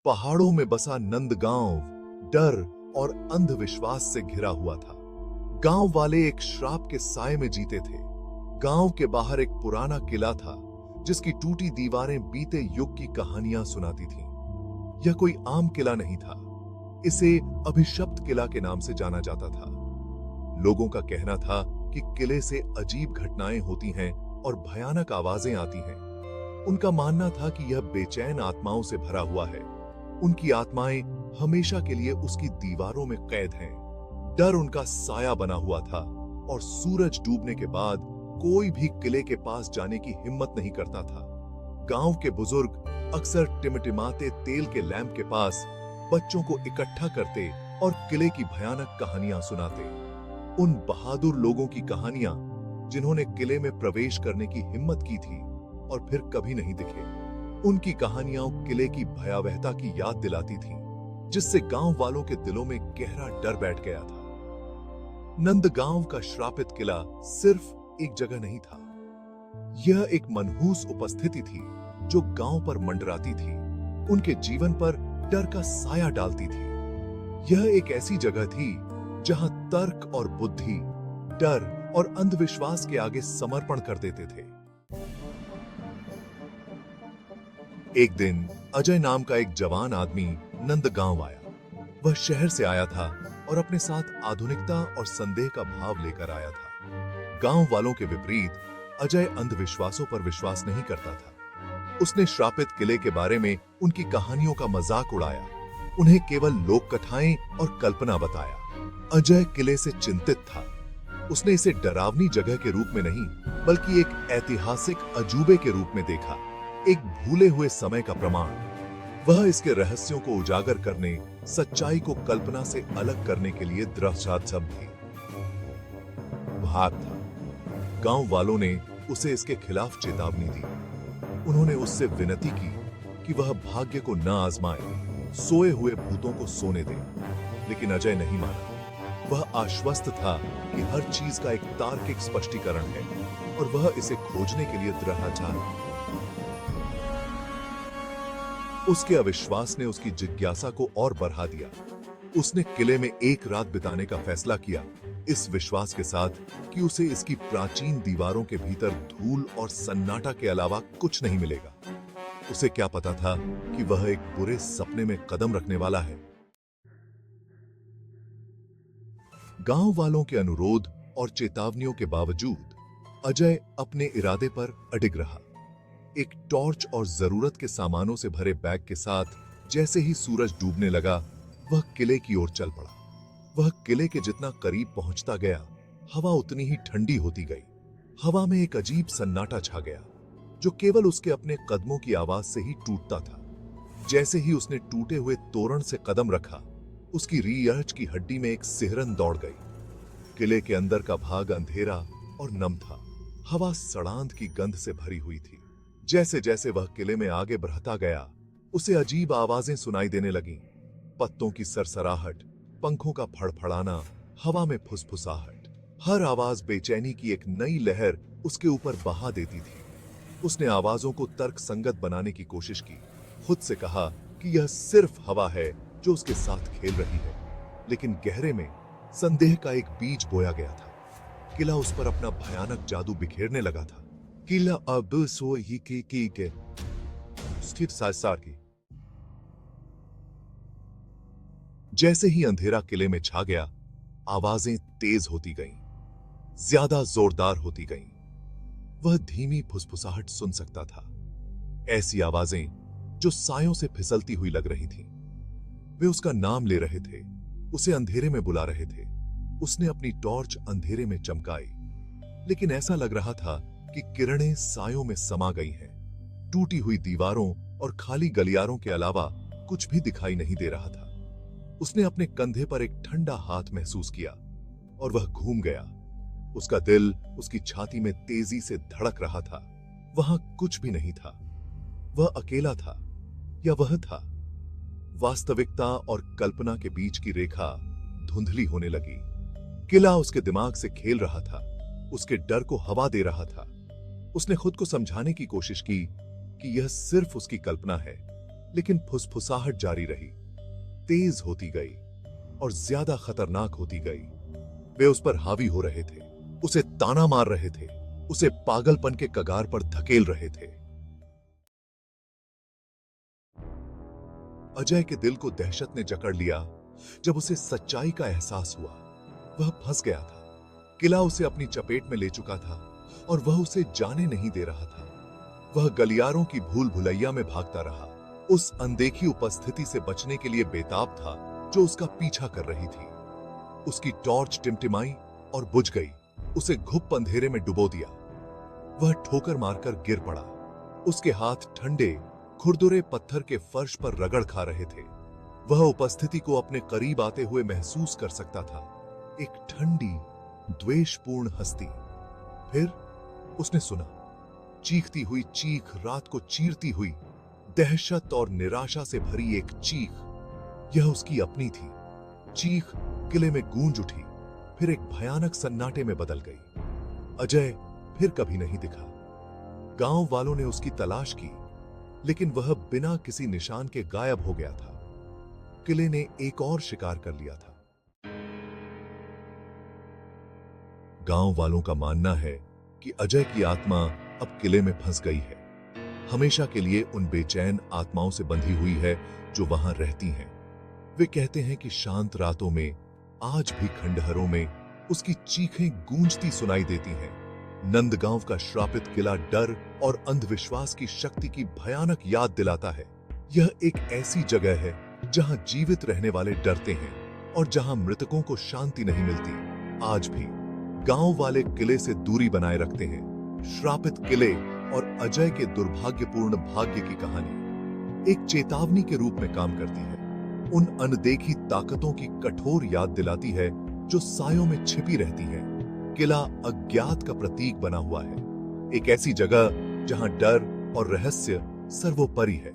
पहाड़ों में बसा नंदगांव डर और अंधविश्वास से घिरा हुआ था। गांव वाले एक श्राप के साए में जीते थे। गांव के बाहर एक पुराना किला था जिसकी टूटी दीवारें बीते युग की कहानियां सुनाती थीं। यह कोई आम किला नहीं था, इसे अभिशप्त किला के नाम से जाना जाता था। लोगों का कहना था कि किले से अजीब घटनाएं होती हैं और भयानक आवाजें आती हैं। उनका मानना था कि यह बेचैन आत्माओं से भरा हुआ है। उनकी आत्माएं हमेशा के लिए उसकी दीवारों में कैद हैं। डर उनका साया बना हुआ था और सूरज डूबने के बाद कोई भी किले के पास जाने की हिम्मत नहीं करता था। गांव के बुजुर्ग अक्सर टिमटिमाते तेल के लैंप के पास बच्चों को इकट्ठा करते और किले की भयानक कहानियां सुनाते। उन बहादुर लोगों की कहानियां जिन्होंने किले में प्रवेश करने की हिम्मत की थी और फिर कभी नहीं दिखे। उनकी कहानियां किले की भयावहता की याद दिलाती थीं, जिससे गांव वालों के दिलों में गहरा डर बैठ गया था। नंदगांव का श्रापित किला सिर्फ एक जगह नहीं था, यह एक मनहूस उपस्थिति थी जो गांव पर मंडराती थी, उनके जीवन पर डर का साया डालती थी। यह एक ऐसी जगह थी जहां तर्क और बुद्धि, डर और अंधविश्वास के आगे समर्पण कर देते थे। एक दिन अजय नाम का एक जवान आदमी नंदगांव आया। वह शहर से आया था और अपने साथ आधुनिकता और संदेह का भाव लेकर आया था। गांव वालों के विपरीत अजय अंधविश्वासों पर विश्वास नहीं करता था। उसने श्रापित किले के बारे में उनकी कहानियों का मजाक उड़ाया, उन्हें केवल लोक कथाएं और कल्पना बताया। अजय किले से चिंतित था। उसने इसे डरावनी जगह के रूप में नहीं, बल्कि एक ऐतिहासिक अजूबे के रूप में देखा, एक भूले हुए समय का प्रमाण। वह इसके रहस्यों को उजागर करने, सच्चाई को कल्पना से अलग करने के लिए दृढ़ भाग था। गांव वालों ने उसे इसके खिलाफ चेतावनी दी। उन्होंने उससे विनती की कि वह भाग्य को न आजमाए, सोए हुए भूतों को सोने दे। लेकिन अजय नहीं माना। वह आश्वस्त था कि हर चीज का एक तार्किक स्पष्टीकरण है और वह इसे खोजने के लिए दृढ़। उसके अविश्वास ने उसकी जिज्ञासा को और बढ़ा दिया। उसने किले में एक रात बिताने का फैसला किया, इस विश्वास के साथ कि उसे इसकी प्राचीन दीवारों के भीतर धूल और सन्नाटा के अलावा कुछ नहीं मिलेगा। उसे क्या पता था कि वह एक बुरे सपने में कदम रखने वाला है। गांव वालों के अनुरोध और चेतावनियों के बावजूद अजय अपने इरादे पर अडिग रहा। एक टॉर्च और जरूरत के सामानों से भरे बैग के साथ जैसे ही सूरज डूबने लगा, वह किले की ओर चल पड़ा। वह किले के जितना करीब पहुंचता गया, हवा उतनी ही ठंडी होती गई। हवा में एक अजीब सन्नाटा छा गया, जो केवल उसके अपने कदमों की आवाज से ही टूटता था। जैसे ही उसने टूटे हुए तोरण से कदम रखा, उसकी रीढ़ की हड्डी में एक सिहरन दौड़ गई। किले के अंदर का भाग अंधेरा और नम था। हवा सड़ांध की गंध से भरी हुई थी। जैसे जैसे वह किले में आगे बढ़ता गया, उसे अजीब आवाजें सुनाई देने लगीं। पत्तों की सरसराहट, पंखों का फड़फड़ाना, हवा में फुसफुसाहट। हर आवाज बेचैनी की एक नई लहर उसके ऊपर बहा देती थी। उसने आवाजों को तर्कसंगत बनाने की कोशिश की, खुद से कहा कि यह सिर्फ हवा है जो उसके साथ खेल रही है। लेकिन गहरे में संदेह का एक बीज बोया गया था। किला उस पर अपना भयानक जादू बिखेरने लगा था। किला अब सोई की स्थित सार की। जैसे ही अंधेरा किले में छा गया, आवाजें तेज होती गईं, ज्यादा जोरदार होती गईं। वह धीमी फुसफुसाहट सुन सकता था, ऐसी आवाजें जो सायों से फिसलती हुई लग रही थीं। वे उसका नाम ले रहे थे, उसे अंधेरे में बुला रहे थे। उसने अपनी टॉर्च अंधेरे में चमकाई, लेकिन ऐसा लग रहा था कि किरणें सायों में समा गई हैं। टूटी हुई दीवारों और खाली गलियारों के अलावा कुछ भी दिखाई नहीं दे रहा था। उसने अपने कंधे पर एक ठंडा हाथ महसूस किया और वह घूम गया। उसका दिल उसकी छाती में तेजी से धड़क रहा था। वहां कुछ भी नहीं था। वह अकेला था या वह था? वास्तविकता और कल्पना के बीच की रेखा धुंधली होने लगी। किला उसके दिमाग से खेल रहा था, उसके डर को हवा दे रहा था। उसने खुद को समझाने की कोशिश की कि यह सिर्फ उसकी कल्पना है, लेकिन लेकिन फुसफुसाहट जारी रही, तेज होती गई और ज्यादा खतरनाक होती गई। वे उस पर हावी हो रहे थे, उसे ताना मार रहे थे, उसे पागलपन के कगार पर धकेल रहे थे। अजय के दिल को दहशत ने जकड़ लिया जब उसे सच्चाई का एहसास हुआ। वह फंस गया था। किला उसे अपनी चपेट में ले चुका था और वह उसे जाने नहीं दे रहा था। वह गलियारों की भूल भुलैया में भागता रहा, उस अनदेखी उपस्थिति से बचने के लिए बेताब था जो उसका पीछा कर रही थी। उसकी टॉर्च टिमटिमाई और बुझ गई, उसे घुप अंधेरे में डुबो दिया। वह ठोकर मारकर गिर पड़ा। उसके हाथ ठंडे खुरदुरे पत्थर के फर्श पर रगड़ खा रहे थे। वह उपस्थिति को अपने करीब आते हुए महसूस कर सकता था, एक ठंडी द्वेषपूर्ण हस्ती। फिर उसने सुना, चीखती हुई चीख, रात को चीरती हुई, दहशत और निराशा से भरी एक चीख। यह उसकी अपनी थी। चीख किले में गूंज उठी, फिर एक भयानक सन्नाटे में बदल गई। अजय फिर कभी नहीं दिखा। गांव वालों ने उसकी तलाश की, लेकिन वह बिना किसी निशान के गायब हो गया था। किले ने एक और शिकार कर लिया था। गांव वालों का मानना है कि अजय की आत्मा अब किले में फंस गई है, हमेशा के लिए उन बेचैन आत्माओं से बंधी हुई है जो वहां रहती हैं। वे कहते हैं कि शांत रातों में आज भी खंडहरों में उसकी चीखें गूंजती सुनाई देती हैं। नंदगांव का श्रापित किला डर और अंधविश्वास की शक्ति की भयानक याद दिलाता है। यह एक ऐसी जगह है जहां जीवित रहने वाले डरते हैं और जहां मृतकों को शांति नहीं मिलती। आज भी गांव वाले किले से दूरी बनाए रखते हैं। श्रापित किले और अजय के दुर्भाग्यपूर्ण भाग्य की कहानी एक चेतावनी के रूप में काम करती है। उन अनदेखी ताकतों की कठोर याद दिलाती है जो सायों में छिपी रहती है। किला अज्ञात का प्रतीक बना हुआ है, एक ऐसी जगह जहां डर और रहस्य सर्वोपरि है।